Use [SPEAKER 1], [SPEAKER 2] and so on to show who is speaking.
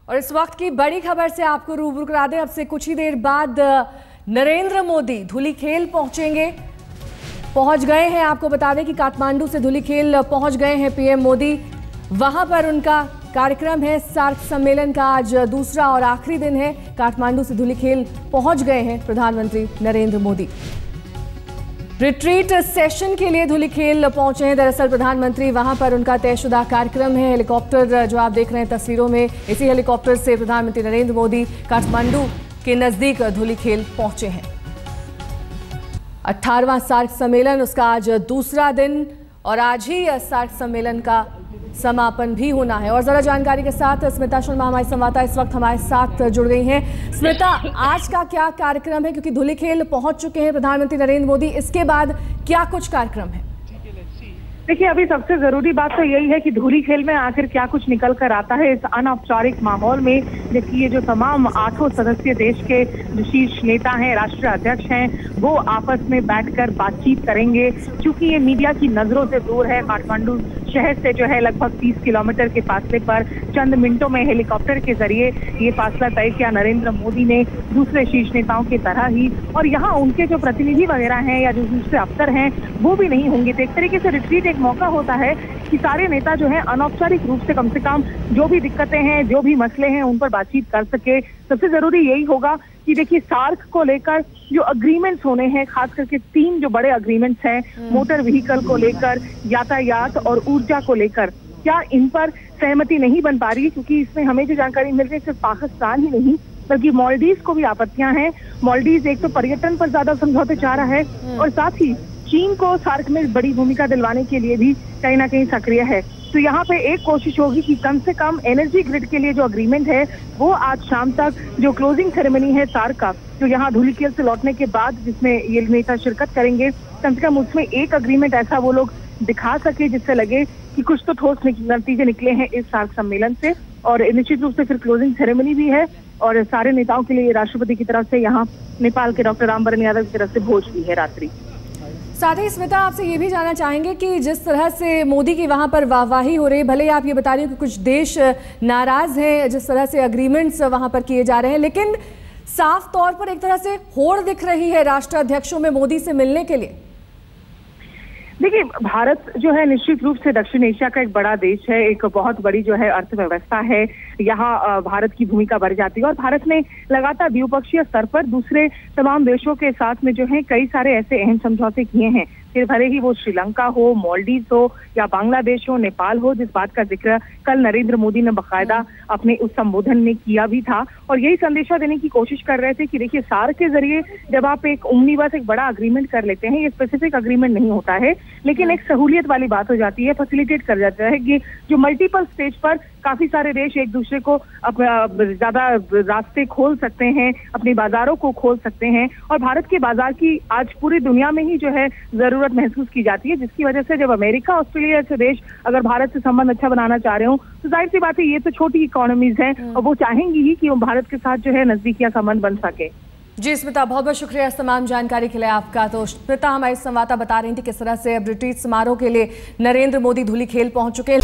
[SPEAKER 1] और इस वक्त की बड़ी खबर से आपको रूबरू करा दें। अब से कुछ ही देर बाद नरेंद्र मोदी धुलीखेल पहुंचेंगे, पहुंच गए हैं। आपको बता दें कि काठमांडू से धुलीखेल पहुंच गए हैं पीएम मोदी। वहां पर उनका कार्यक्रम है सार्क सम्मेलन का, आज दूसरा और आखिरी दिन है। काठमांडू से धुलीखेल पहुंच गए हैं प्रधानमंत्री नरेंद्र मोदी। रिट्रीट सेशन के लिए धुलीखेल पहुंचे हैं दरअसल प्रधानमंत्री। वहां पर उनका तयशुदा कार्यक्रम है। हेलीकॉप्टर जो आप देख रहे हैं तस्वीरों में, इसी हेलीकॉप्टर से प्रधानमंत्री नरेंद्र मोदी काठमांडू के नजदीक धुलीखेल पहुंचे हैं। 18वां सार्क सम्मेलन, उसका आज दूसरा दिन और आज ही सार्क सम्मेलन का समापन भी होना है। और ज्यादा जानकारी के साथ स्मिता शर्मा हमारी संवाददाता इस वक्त हमारे साथ जुड़ गई हैं। स्मिता, आज का क्या कार्यक्रम है, क्योंकि धुलीखेल पहुंच चुके हैं प्रधानमंत्री नरेंद्र मोदी, इसके बाद क्या कुछ कार्यक्रम है?
[SPEAKER 2] देखिए, अभी सबसे जरूरी बात तो यही है कि धुलीखेल में आखिर क्या कुछ निकल कर आता है इस अनौपचारिक माहौल में, जबकि ये जो तमाम 8 सदस्यीय देश के जो शीर्ष नेता हैं, राष्ट्रीय अध्यक्ष हैं, वो आपस में बैठकर बातचीत करेंगे। क्योंकि ये मीडिया की नजरों से दूर है, काठमांडू शहर से जो है लगभग 30 किलोमीटर के फासले पर चंद मिनटों में हेलीकॉप्टर के जरिए ये फासला तय किया नरेंद्र मोदी ने, दूसरे शीर्ष नेताओं की तरह ही। और यहाँ उनके जो प्रतिनिधि वगैरह हैं या जो दूसरे अफसर हैं वो भी नहीं होंगे। तो एक तरीके से रिट्रीट एक मौका होता है कि सारे नेता जो है अनौपचारिक रूप से कम जो भी दिक्कतें हैं, जो भी मसले हैं, उन पर बातचीत कर सके। सबसे जरूरी यही होगा कि देखिए, सार्क को लेकर जो अग्रीमेंट्स होने हैं, खास करके 3 जो बड़े अग्रीमेंट्स हैं, मोटर व्हीकल को लेकर, यातायात और ऊर्जा को लेकर, क्या इन पर सहमति नहीं बन पा रही? क्योंकि इसमें हमें जो जानकारी मिल रही है सिर्फ पाकिस्तान ही नहीं बल्कि मालदीव को भी आपत्तियां हैं। मालदीव एक तो पर्यटन पर ज्यादा समझौते चाह रहा है और साथ ही चीन को सार्क में बड़ी भूमिका दिलवाने के लिए भी कहीं ना कहीं सक्रिय है। तो यहाँ पे एक कोशिश होगी कि कम से कम एनर्जी ग्रिड के लिए जो अग्रीमेंट है वो आज शाम तक, जो क्लोजिंग सेरेमनी है सार्क का, जो यहाँ धुलीखेल से लौटने के बाद जिसमें ये नेता शिरकत करेंगे, कम से कम उसमें एक अग्रीमेंट ऐसा वो लोग दिखा सके जिससे लगे कि कुछ तो ठोस नतीजे निकले हैं इस सार्क सम्मेलन से। और निश्चित रूप से फिर क्लोजिंग सेरेमनी भी है और सारे नेताओं के लिए राष्ट्रपति की तरफ से यहाँ नेपाल के डॉक्टर रामवरण यादव की तरफ से भोज भी है रात्रि।
[SPEAKER 1] साथ ही स्मिता, आपसे ये भी जानना चाहेंगे कि जिस तरह से मोदी की वहां पर वाहवाही हो रही है, भले ही आप ये बता रही हो कि कुछ देश नाराज हैं जिस तरह से अग्रीमेंट्स वहां पर किए जा रहे हैं, लेकिन साफ तौर पर एक तरह से होड़ दिख रही है राष्ट्राध्यक्षों में मोदी से मिलने के लिए।
[SPEAKER 2] देखिए, भारत जो है निश्चित रूप से दक्षिण एशिया का एक बड़ा देश है, एक बहुत बड़ी जो है अर्थव्यवस्था है। यहाँ भारत की भूमिका बढ़ जाती है और भारत ने लगातार द्विपक्षीय स्तर पर दूसरे तमाम देशों के साथ में जो है कई सारे ऐसे अहम समझौते किए हैं। फिर भले ही वो श्रीलंका हो, मालदीव हो या बांग्लादेश हो, नेपाल हो, जिस बात का जिक्र कल नरेंद्र मोदी ने बाकायदा अपने उस संबोधन में किया भी था। और यही संदेशा देने की कोशिश कर रहे थे कि देखिए, सार्क के जरिए जब आप एक ओमनिबस एक बड़ा अग्रीमेंट कर लेते हैं, ये स्पेसिफिक अग्रीमेंट नहीं होता है, लेकिन एक सहूलियत वाली बात हो जाती है, फैसिलिटेट कर जाता है कि जो मल्टीपल स्टेज पर काफी सारे देश एक दूसरे को ज्यादा रास्ते खोल सकते हैं, अपने बाजारों को खोल सकते हैं। और भारत के बाजार की आज पूरी दुनिया में ही जो है जरूरत महसूस की जाती है, जिसकी वजह से जब अमेरिका, ऑस्ट्रेलिया जैसे देश अगर भारत से संबंध अच्छा बनाना चाह रहे हो तो जाहिर सी बात है ये तो छोटी इकोनॉमीज हैं और वो चाहेंगी ही कि वो भारत के साथ जो है नजदीकियां संबंध बन सके।
[SPEAKER 1] जी स्मिता, बहुत बहुत शुक्रिया इस तमाम जानकारी के लिए आपका। तो स्मिता हमारी संवाददाता बता रही थी किस तरह से अब रिट्रीट समारोह के लिए नरेंद्र मोदी धुलीखेल पहुंच चुके हैं।